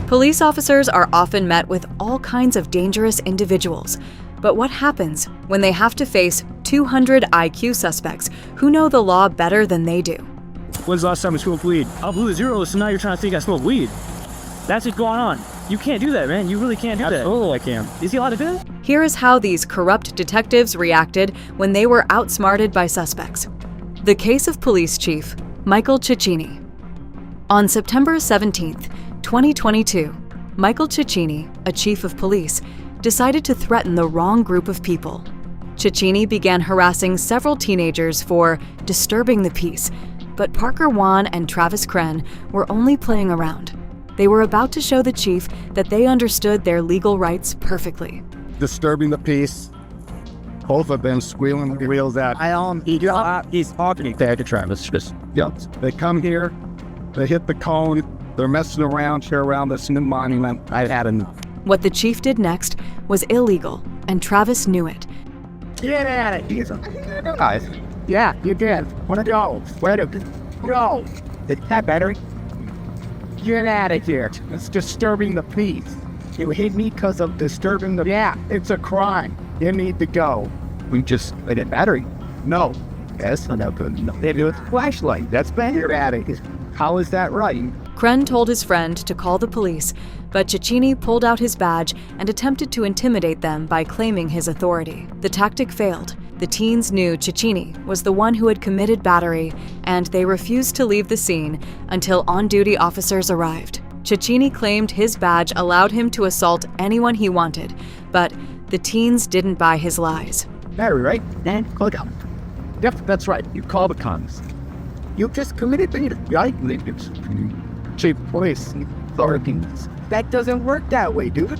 Police officers are often met with all kinds of dangerous individuals. But what happens when they have to face 200 IQ suspects who know the law better than they do? When's the last time you smoked weed? I blew a zero, so now you're trying to think I smoked weed. That's what's going on. You can't do that, man. You really can't do that. Absolutely I can. Is he allowed to do that? Here is how these corrupt detectives reacted when they were outsmarted by suspects. The case of police chief Michael Cecchini. On September 17th, 2022, Michael Cecchini, a chief of police, decided to threaten the wrong group of people. Cecchini began harassing several teenagers for disturbing the peace, but Parker Wan and Travis Kren were only playing around. They were about to show the chief that they understood their legal rights perfectly. Disturbing the peace. Both of them squealing the wheels out. He's talking to Travis. Yep. They come here, they hit the cone, they're messing around here around this new monument. I've had enough. What the chief did next was illegal, and Travis knew it. Get at it, Jesus. Guys. Yeah, you did. Wanna go? Where to go? Is that better? Get out of here. It's disturbing the peace. You hit me because of disturbing the... Yeah, it's a crime. You need to go. We just... They did battery? No. Yes, no good. No. They do a flashlight. That's better at it. How is that right? Kren told his friend to call the police, but Cecchini pulled out his badge and attempted to intimidate them by claiming his authority. The tactic failed. The teens knew Cecchini was the one who had committed battery, and they refused to leave the scene until on-duty officers arrived. Cecchini claimed his badge allowed him to assault anyone he wanted, but the teens didn't buy his lies. Battery, right? Then call it out. Yep, that's right. You call the cons. You just committed battery, right? Chief police authorities. That doesn't work that way, dude.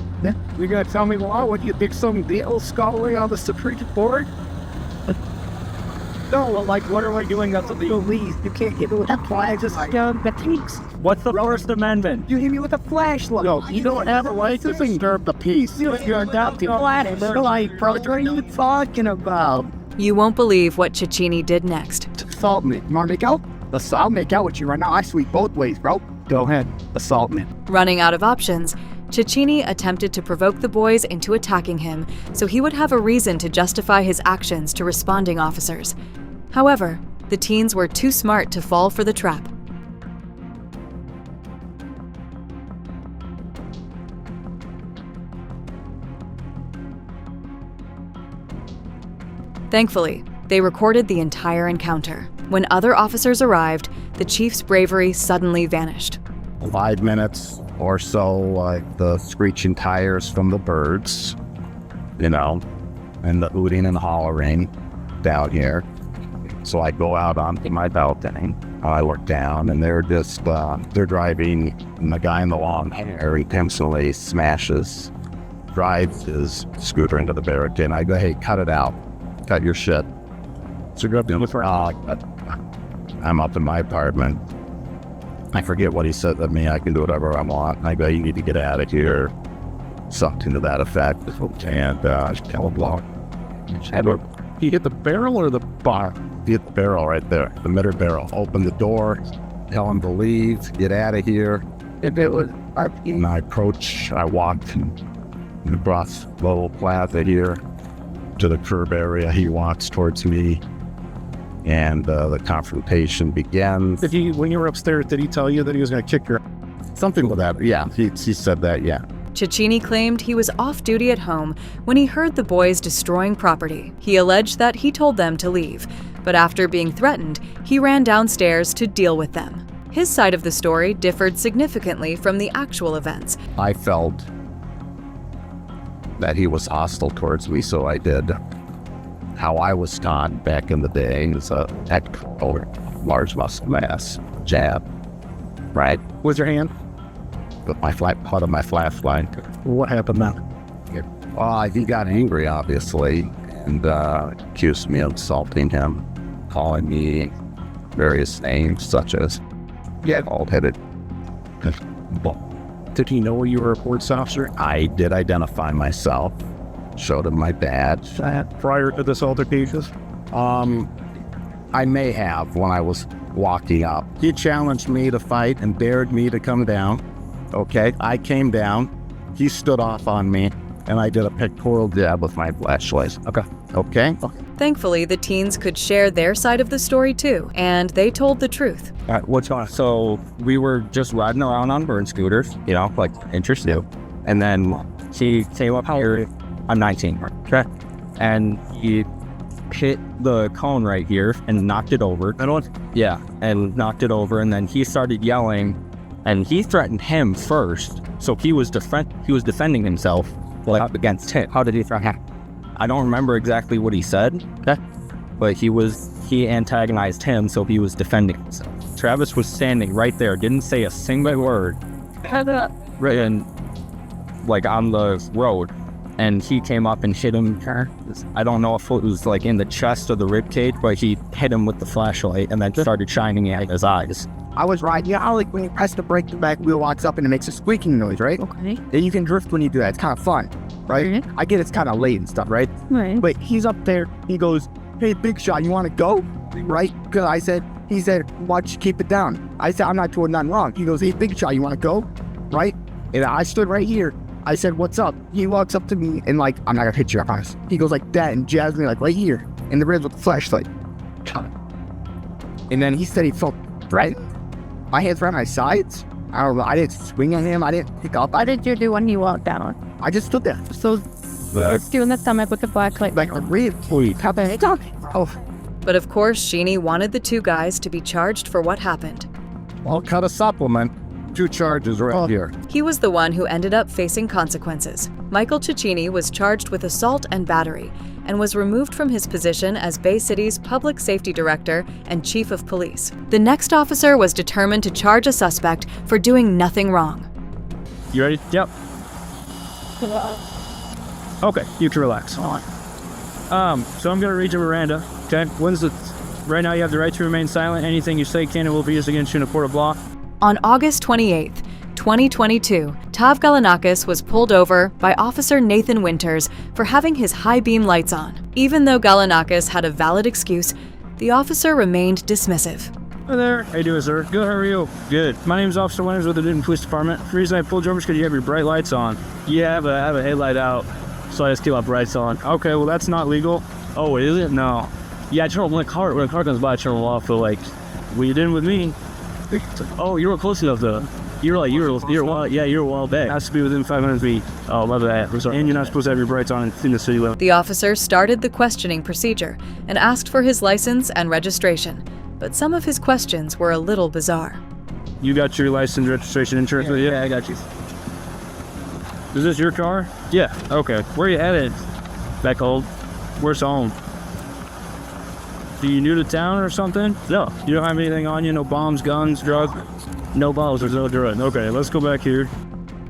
You're gonna tell me, well, what, you think some deal scholarly on the Supreme Court? No, like, what are we doing up to the police? You can't hit me with a flag, just techniques. What's the First Amendment? You hit me with a flashlight. No, you don't have a right to disturb the peace. You're adopting a flag. Like, bro, what are you talking about? You won't believe what Cecchini did next. Assault me. You wanna make out? I'll make out with you right now. I sweep both ways, bro. Go ahead. Assault me. Running out of options, Cecchini attempted to provoke the boys into attacking him so he would have a reason to justify his actions to responding officers. However, the teens were too smart to fall for the trap. Thankfully, they recorded the entire encounter. When other officers arrived, the chief's bravery suddenly vanished. 5 minutes or so, like the screeching tires from the birds, and the hooting and hollering down here. So I go out onto my balcony. I look down, and they're just, they're driving, and the guy in the long hair intentionally drives his scooter into the barricade, and I go, hey, cut it out. Cut your shit. So go up to I'm up in my apartment. I forget what he said to me. I can do whatever I want. I go, you need to get out of here. Something to that effect. And tell him block. He hit the barrel or the bar? He hit the barrel right there, the middle barrel. Open the door, tell him to leave, get out of here. If it was... And I walked across the little plaza here to the curb area. He walks towards me, and the confrontation begins. When you were upstairs, did he tell you that he was going to kick your... Something like that, yeah. He said that, yeah. Cecchini claimed he was off-duty at home when he heard the boys destroying property. He alleged that he told them to leave, but after being threatened, he ran downstairs to deal with them. His side of the story differed significantly from the actual events. I felt that he was hostile towards me, so I did how I was taught back in the day is a technical large muscle mass jab, right? Was your hand? With my part of my flashlight. What happened then? He got angry, obviously, and accused me of assaulting him, calling me various names, such as bald-headed. Did he know you were a police officer? I did identify myself, showed him my badge. Prior to this altercation? I may have when I was walking up. He challenged me to fight and dared me to come down. Okay, I came down, he stood off on me, and I did a pectoral jab with my flashlight. Okay? Thankfully, the teens could share their side of the story too, and they told the truth. All right, what's going on? So we were just riding around on burn scooters, you know, like interested. And then he came up here. I'm 19, okay? And he hit the cone right here and knocked it over. Yeah, and knocked it over. And then he started yelling, and he threatened him first. So he was defending himself, like up against him. How did he throw him? I don't remember exactly what he said, but he antagonized him, so he was defending himself. Travis was standing right there, didn't say a single word, right in, like on the road, and he came up and hit him. I don't know if it was like in the chest or the rib cage, but he hit him with the flashlight and then started shining at his eyes. I was riding, you know, like when you press the brake, the back wheel locks up and it makes a squeaking noise, right? Okay. And you can drift when you do that. It's kind of fun, right? I get it's kind of late and stuff, right? Right. But he's up there. He goes, "Hey, big shot, you want to go?" Right? Because he said, "Why don't you keep it down?" I said, "I'm not doing nothing wrong." He goes, "Hey, big shot, you want to go?" Right? And I stood right here. I said, "What's up?" He walks up to me and like, "I'm not gonna hit you, I promise." He goes like that and jabs me like right here in the ribs with the flashlight. And then he said he felt threatened. My hands were at my sides. I don't know. I didn't swing at him. I didn't pick up. What did you do when he walked down? I just stood there. So, you in the stomach with the flashlight. Like a rib. Oh, But of course, Sheeny wanted the two guys to be charged for what happened. I'll cut a supplement. 2 charges right here. He was the one who ended up facing consequences. Michael Ciccini was charged with assault and battery and was removed from his position as Bay City's public safety director and chief of police. The next officer was determined to charge a suspect for doing nothing wrong. You ready? Yep. Okay, you can relax. So I'm gonna read your Miranda. Okay. Right now you have the right to remain silent. Anything you say can and will be used against you in a court of law. On August 28th, 2022, Tav Galanakis was pulled over by Officer Nathan Winters for having his high beam lights on. Even though Galanakis had a valid excuse, the officer remained dismissive. Hi there. How you doing, sir? Good, how are you? Good. My name's Officer Winters with the Newton Police Department. The reason I pulled you over is because you have your bright lights on. Yeah, I have a headlight out, so I just keep my brights on. Okay, well that's not legal. Oh, is it? No. Yeah, I turn when a car comes by, I turn them off, but like, what you did with me? Oh, you were close enough though. You were a while back. It has to be within 500 feet. Oh, love that. And you're not supposed to have your brights on in the city limit. The officer started the questioning procedure and asked for his license and registration, but some of his questions were a little bizarre. You got your license, registration, insurance with you? Yeah, I got you. Is this your car? Yeah. Okay. Where you headed? Back home. Where's home? Do you new to town or something? No. You don't have anything on you? No bombs, guns, drugs? No bombs, there's no drugs. Okay, let's go back here.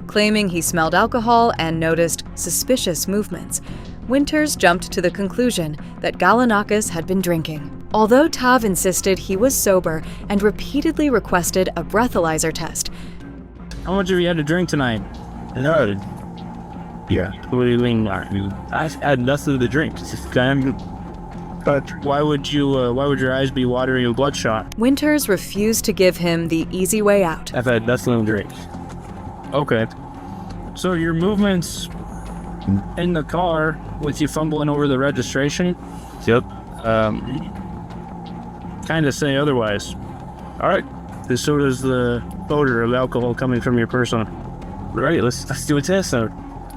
Claiming he smelled alcohol and noticed suspicious movements, Winters jumped to the conclusion that Galanakis had been drinking. Although Tav insisted he was sober and repeatedly requested a breathalyzer test. How much have you had to drink tonight? No. Yeah. What do you mean? I had nothing to drink. It's just but why would your eyes be watery and bloodshot? Winters refused to give him the easy way out. I've had nothing to drink. Okay. So your movements in the car with you fumbling over the registration? Yep. Kind of say otherwise. All right. So does the odor of alcohol coming from your person. Right. Let's do a test now.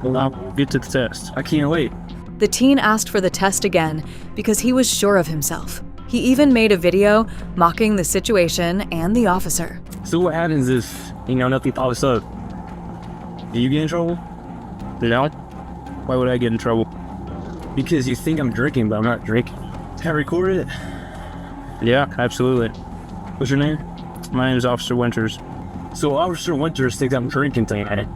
I'll get to the test. I can't wait. The teen asked for the test again because he was sure of himself. He even made a video mocking the situation and the officer. So what happens if, nothing pops up? Do you get in trouble? No? Why would I get in trouble? Because you think I'm drinking, but I'm not drinking. Can I record it? Yeah, absolutely. What's your name? My name is Officer Winters. So Officer Winters thinks I'm drinking tonight.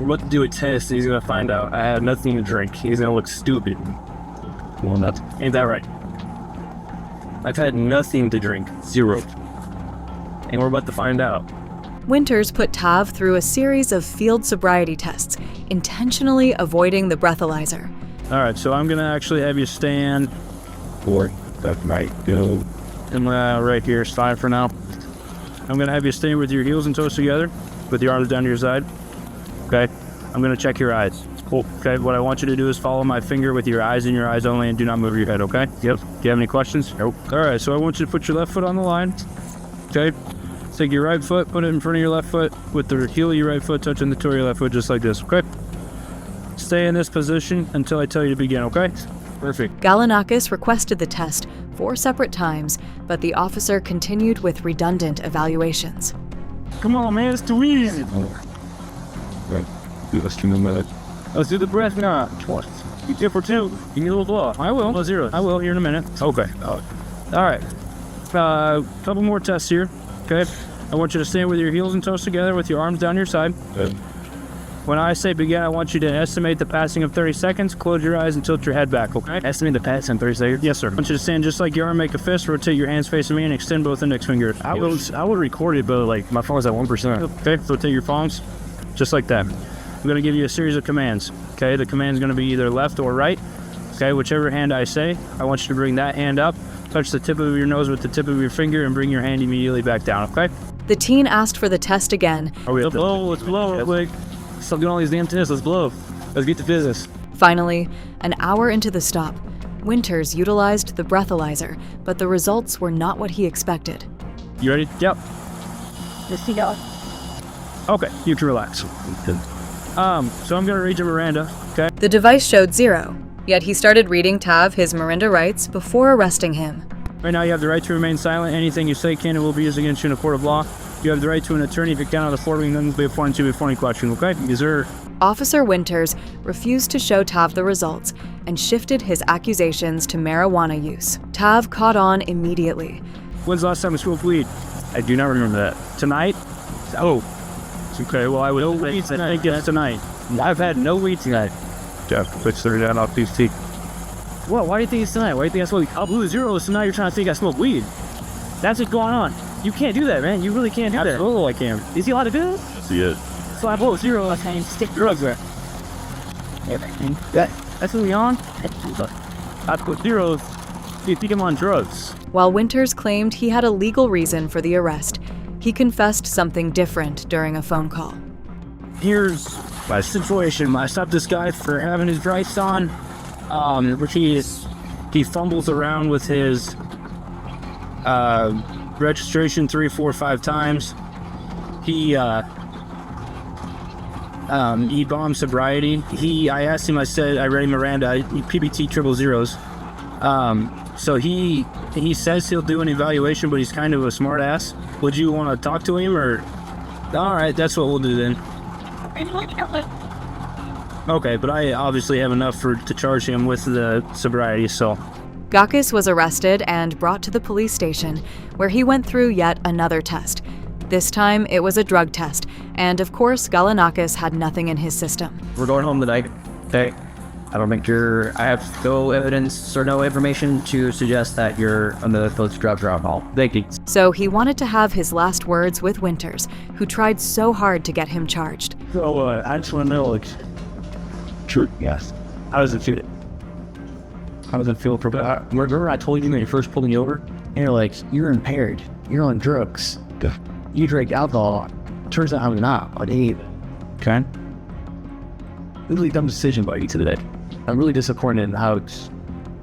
We're about to do a test, and he's gonna find out I have nothing to drink. He's gonna look stupid. Well, ain't that right? I've had nothing to drink. 0. And we're about to find out. Winters put Tav through a series of field sobriety tests, intentionally avoiding the breathalyzer. All right, so I'm gonna actually have you stand. That might go. And right here, it's fine for now. I'm gonna have you stand with your heels and toes together. with your arms down to your side. Okay. I'm going to check your eyes. Cool. Okay. What I want you to do is follow my finger with your eyes and your eyes only, and do not move your head. Okay. Yep. Do you have any questions? Nope. All right. So I want you to put your left foot on the line. Okay. Take your right foot, put it in front of your left foot with the heel of your right foot touching the toe of your left foot, just like this. Okay. Stay in this position until I tell you to begin. Okay. Perfect. Galanakis requested the test 4 separate times, but the officer continued with redundant evaluations. Come on, man. It's too easy. Let's do the breath now. Twice. You did for 2. You need a little blow. I will. No zeros. I will here in a minute. Okay. All right. Couple more tests here. Okay. I want you to stand with your heels and toes together with your arms down your side. Good. When I say begin, I want you to estimate the passing of 30 seconds. Close your eyes and tilt your head back, okay? Estimate the passing 30 seconds? Yes, sir. I want you to stand just like you are, make a fist, rotate your hands facing me, and extend both index fingers. I would record it, but like my phone's at 1%. Okay, rotate your palms, just like that. I'm going to give you a series of commands, okay? The command's going to be either left or right, okay? Whichever hand I say, I want you to bring that hand up, touch the tip of your nose with the tip of your finger, and bring your hand immediately back down, okay? The teen asked for the test again. Let's blow real quick. Stop doing all these damn tests. Let's blow. Let's get to business. Finally, an hour into the stop, Winters utilized the breathalyzer, but the results were not what he expected. You ready? Yep. Just to go. Okay, you can relax. So I'm gonna read you Miranda, okay? The device showed 0, yet he started reading Tav his Miranda rights before arresting him. Right now you have the right to remain silent. Anything you say can and will be used against you in a court of law. You have the right to an attorney if you count on the floor, being none before and two before any question, okay? Yes, sir. Officer Winters refused to show Tav the results and shifted his accusations to marijuana use. Tav caught on immediately. When's the last time you smoked weed? I do not remember that. Tonight? Oh, Okay, well, I would think it's tonight. I've had no weed tonight. Jeff, put 30 down off these teeth. What? Why do you think it's tonight? Why do you think I smoked? I'll blew zeros, so now you're trying to think I smoke weed. That's what's going on. You can't do that, man. You really can't do that. Absolutely I can. Is he allowed to do that? See it. So I blow 0 last time. Stick drugs there. That's what we on? I put zeros. You think I'm on drugs? While Winters claimed he had a legal reason for the arrest, he confessed something different during a phone call. Here's my situation. I stopped this guy for having his brights on. He fumbles around with his registration 3, 4, 5 times. He bombed sobriety. I asked him, I read Miranda, PBT 000. So he says he'll do an evaluation, but he's kind of a smart ass. Would you want to talk to him, or? All right, that's what we'll do then. Okay, but I obviously have enough to charge him with the sobriety, so. Gakis was arrested and brought to the police station, where he went through yet another test. This time, it was a drug test, and of course, Galanakis had nothing in his system. We're going home tonight. Okay. I have no evidence or no information to suggest that you're under the influence of drugs or alcohol. Thank you. So he wanted to have his last words with Winters, who tried so hard to get him charged. So, I just want to know, sure, yes. How does it feel? How does it feel? Remember I told you when you first pulled me over? And you're like, you're impaired. You're on drugs. You drink alcohol. Turns out I'm not. I did. Okay. Really dumb decision by you today. I'm really disappointed in how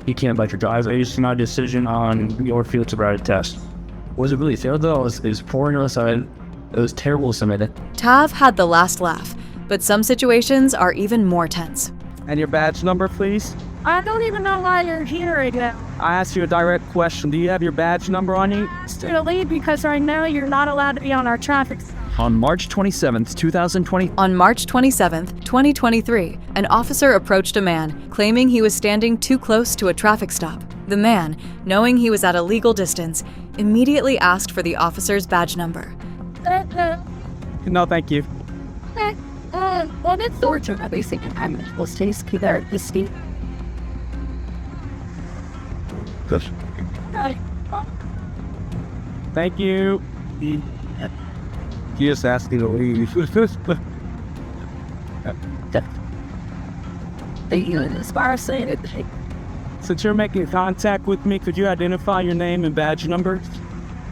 you can't bite your jaws. I used my decision on your field sobriety test. Was it really failed though? It was pouring on the side. It was terrible to submit it. Tav had the last laugh, but some situations are even more tense. And your badge number, please? I don't even know why you're here right now. I asked you a direct question. Do you have your badge number on you? I asked you to leave because right now you're not allowed to be on our traffic. On March 27th, 2020. On March 27th, 2023, an officer approached a man, claiming he was standing too close to a traffic stop. The man, knowing he was at a legal distance, immediately asked for the officer's badge number. No, thank you. Well, it's sort of basic. I'm supposed to stay there. Good. Thank you. He just asked me to leave. Since you're making contact with me, could you identify your name and badge number?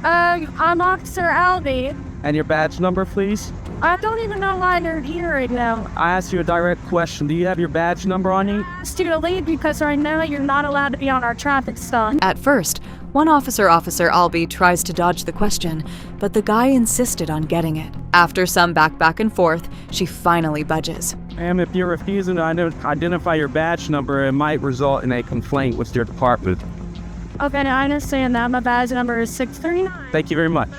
I'm Officer Albie. And your badge number, please? I don't even know why they're here right now. I asked you a direct question. Do you have your badge number on you? Asked you to leave because right now you're not allowed to be on our traffic stop. At first, one Officer Albee tries to dodge the question, but the guy insisted on getting it. After some back and forth, she finally budges. Ma'am, if you're refusing to identify your badge number, it might result in a complaint with your department. Okay, now I understand that. My badge number is 639. Thank you very much.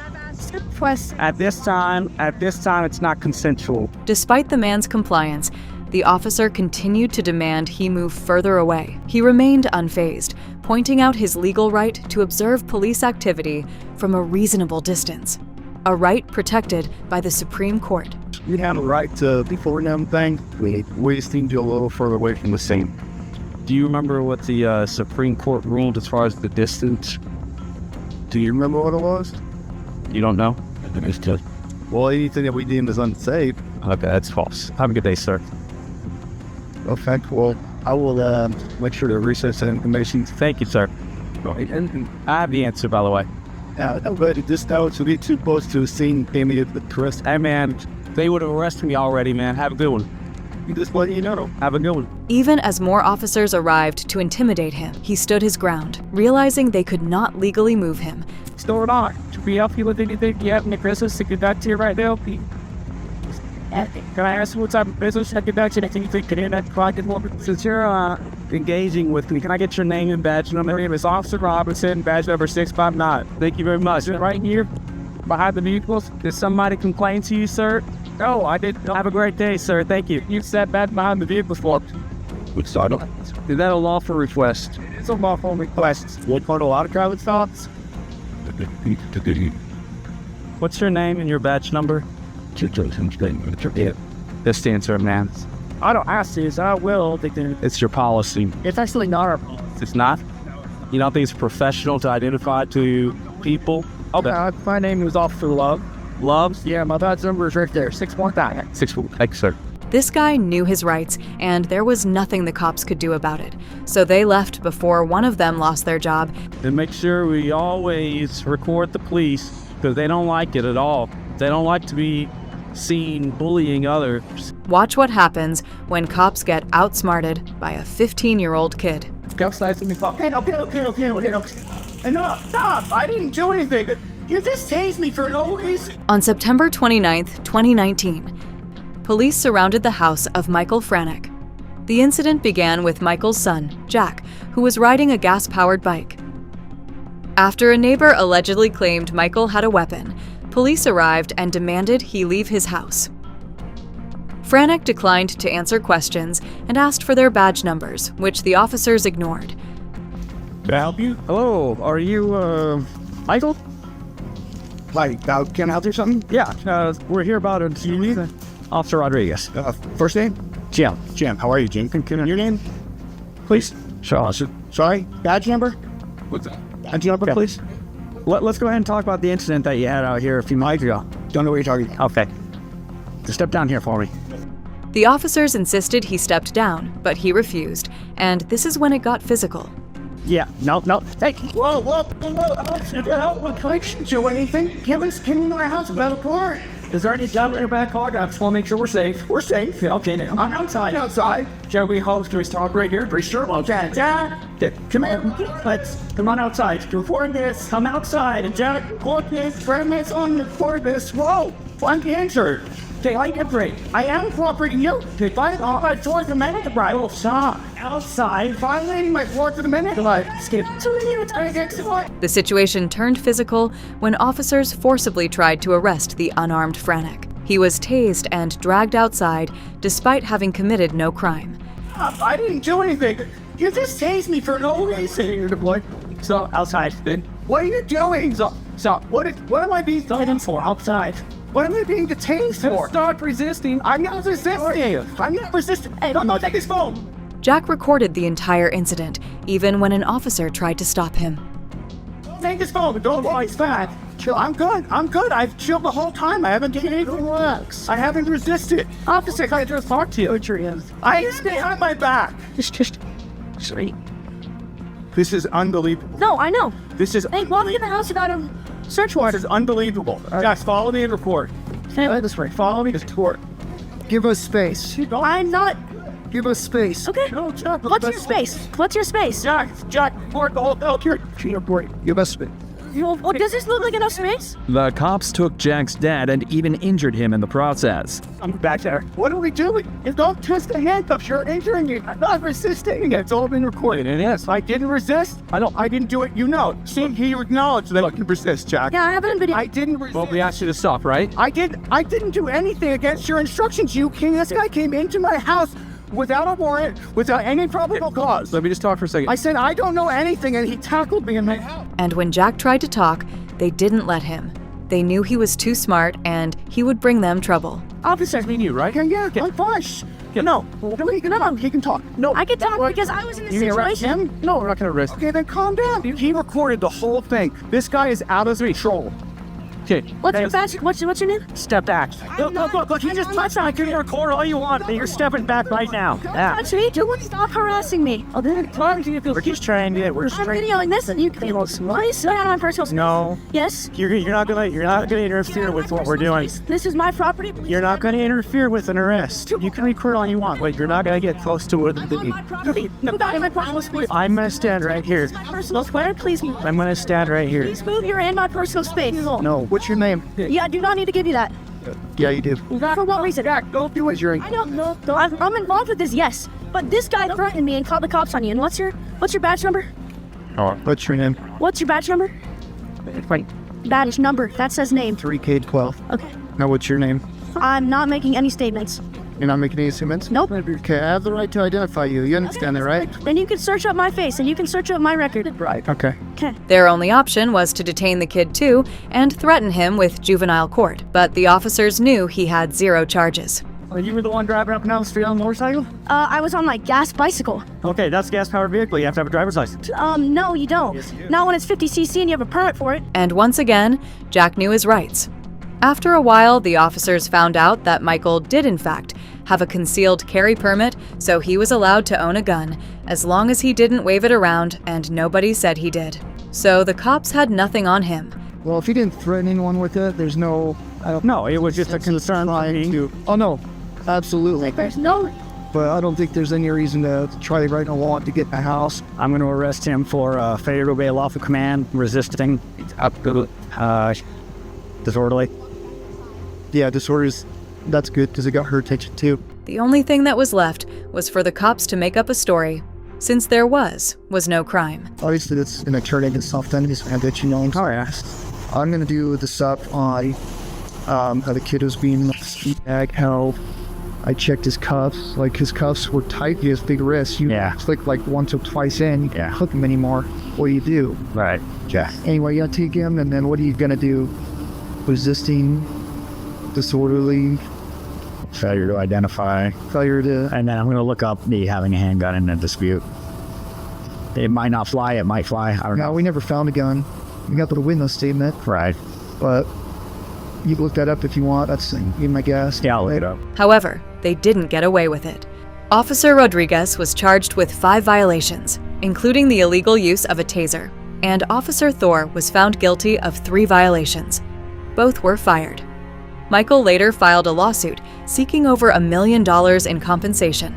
Request. At this time, it's not consensual. Despite the man's compliance, the officer continued to demand he move further away. He remained unfazed, pointing out his legal right to observe police activity from a reasonable distance, a right protected by the Supreme Court. You have a right to before them thing. We just need you a little further away from the scene. Do you remember what the Supreme Court ruled as far as the distance? Do you remember what it was? You don't know? Well, anything that we deemed as unsafe. Okay, that's false. Have a good day, sir. Okay, well, I will make sure to research that information. Thank you, sir. And I have the answer, by the way. but this tower to be too close to the scene came in the tourist. Hey, man, they would have arrested me already, man. Have a good one. Just let you know. Have a good one. Even as more officers arrived to intimidate him, he stood his ground, realizing they could not legally move him. Store it on. Should we help you with anything you have in the business to conduct here right now? Can I ask you what type of business I conduct and anything you think can end that project? Since you're engaging with me, can I get your name and badge number? My name is Officer Robinson, badge number 659. Thank you very much. Right here, behind the vehicles. Did somebody complain to you, sir? No, I didn't. Have a great day, sir. Thank you. You sat back behind the vehicles for. Is that a lawful request? It's a lawful request. What part a lot of private stops? What's your name and your badge number? This answer, man. I don't ask this. I will. It's your policy. It's actually not our fault. It's not? You don't think it's professional to identify to people? Okay, my name is Officer Love. Loves? Yeah, my badge number is right there, 619. Thank you, sir. This guy knew his rights, and there was nothing the cops could do about it. So they left before one of them lost their job. And make sure we always record the police, because they don't like it at all. They don't like to be seen bullying others. Watch what happens when cops get outsmarted by a 15-year-old kid. Go slice me, fuck. Hey, no. Enough, stop! I didn't do anything. You just tased me for no reason. On September 29th, 2019, police surrounded the house of Michael Franek. The incident began with Michael's son, Jack, who was riding a gas-powered bike. After a neighbor allegedly claimed Michael had a weapon, police arrived and demanded he leave his house. Franek declined to answer questions and asked for their badge numbers, which the officers ignored. Can I help you? Hello, are you, Michael? Like, can I help you something? Yeah, we're here about a... You need? Officer Rodriguez. First name? Jim. Jim. How are you, Jim? Can your name? Please. Sorry? Badge number? What's that? Badge number, please? Let's go ahead and talk about the incident that you had out here a few minutes ago. Don't know what you're talking about. Okay. Just step down here for me. The officers insisted he stepped down, but he refused, and this is when it got physical. Yeah, no. Hey, whoa. Can I do anything? Came in my house about a car. Is there any job in your back car? I just want to make sure we're safe. We're safe. Okay, now. I'm outside. Shall we host to stop right here? Pretty sure. Well, Dad, come here. Let's come on outside. Record this. Come outside. And Dad, record this. Grab this on record this. Whoa, I'm answered. Okay, I cooperate. I am cooperating. You. Okay, fine. My fourth amendment right. Oh, stop. Outside. Violating my fourth amendment. Skip. The situation turned physical when officers forcibly tried to arrest the unarmed Franek. He was tased and dragged outside despite having committed no crime. I didn't do anything. You just tased me for no reason. So, outside, then. What are you doing? So what am I being detained for outside? What am I being detained for? Stop resisting. I'm not resisting. Hey, don't take his phone. Jack recorded the entire incident, even when an officer tried to stop him. Don't take his phone. Don't worry, it's bad. Chill. I'm good. I've chilled the whole time. I haven't taken anything. Relax. I haven't resisted. Officer, can I just talk to you? I stay on my back. Just straight. This is unbelievable. No, I know. This is Hey, walk in the house without a search warrant. This is unbelievable. Guys, follow me and report. Hey, this way. Follow me. Just tour. Give us space. I'm not. Give us space. Okay. No, Jack. What's your space? What's your space? Jack, board the whole belt here. Cheater board. Give us space. Well, does this look like enough space? The cops took Jack's dad and even injured him in the process. I'm back there. What are we doing? You don't twist the handcuffs. You're injuring me. I'm not resisting. It's all been recorded. And yes, I didn't resist. I didn't do it. You know. See, he acknowledged that I can resist, Jack. Yeah, I have it in video. I didn't resist. Well, we asked you to stop, right? I didn't do anything against your instructions. This guy came into my house without a warrant, without any probable cause. Let me just talk for a second. I said, I don't know anything, and he tackled me in my house. And when Jack tried to talk, they didn't let him. They knew he was too smart and he would bring them trouble. Officer, you, right? yeah, I'm fine. No, he can talk. No, I can talk because I was in this you arrest situation. him? No, we're not gonna arrest him. Okay, then calm down. He recorded the whole thing. This guy is out of control. Okay. What's your badge? What's your name? Step back. Look, he just touched on. You can record all you want, but you're stepping back right now. Touch me. Stop harassing me. Oh, then We're just trying to. We're I'm videoing this, and you can. Why is that on my personal space? No, Yes. you're not gonna interfere with what we're doing. This is my property. You're not gonna interfere with an arrest. You can record all you want, but you're not gonna get close to it. My property. No, not in my personal space. I'm gonna stand right here. Personal square, please move. I'm gonna stand right here. Please move. You're in my personal space. No. What's your name? Yeah, I do not need to give you that. Yeah, you do. For what reason? Don't do it. I don't know. I'm involved with this, yes. But this guy threatened me and called the cops on you. And what's your badge number? What's your name? What's your badge number? Badge number. That says name. 3K12. Okay. Now, what's your name? I'm not making any statements. You're not making any statements? Nope. Okay, I have the right to identify you. You understand that, right? Then you can search up my face and you can search up my record. Right. Okay. Okay. Their only option was to detain the kid too and threaten him with juvenile court, but the officers knew he had 0 charges. You were the one driving up and down the street on the motorcycle? I was on my gas bicycle. Okay, that's a gas-powered vehicle. You have to have a driver's license. No, you don't. Yes, you do. Not when it's 50cc and you have a permit for it. And once again, Jack knew his rights. After a while, the officers found out that Michael did in fact have a concealed carry permit, so he was allowed to own a gun, as long as he didn't wave it around and nobody said he did. So the cops had nothing on him. Well, if he didn't threaten anyone with it, there's no... No, it was just a concern for me. Oh, no. Absolutely. There's no... But I don't think there's any reason to try to write a warrant to get in the house. I'm going to arrest him for failure to obey a lawful command, resisting, disorderly. Yeah, disorders, that's good because it got her attention too. The only thing that was left was for the cops to make up a story, since there was no crime. Obviously, that's going to turn into something. He's going to get you known. Oh, yeah. I'm going to do the stuff on how the kid was being bag held. I checked his cuffs. Like, his cuffs were tight. He has big wrists. You click like once or twice in. You can't click them anymore. What do you do? Right. Yeah. Anyway, you got to take him, and then what are you going to do? Resisting, disorderly, Failure to identify. failure to... And then I'm going to look up the having a handgun in a dispute. It might not fly. It might fly. I don't No, know. we never found a gun. We got the witness statement, Right. but you can look that up if you want. That's my guess. Yeah, I'll look it up. However, they didn't get away with it. Officer Rodriguez was charged with 5 violations, including the illegal use of a taser, and Officer Thor was found guilty of 3 violations. Both were fired. Michael later filed a lawsuit seeking over $1 million in compensation.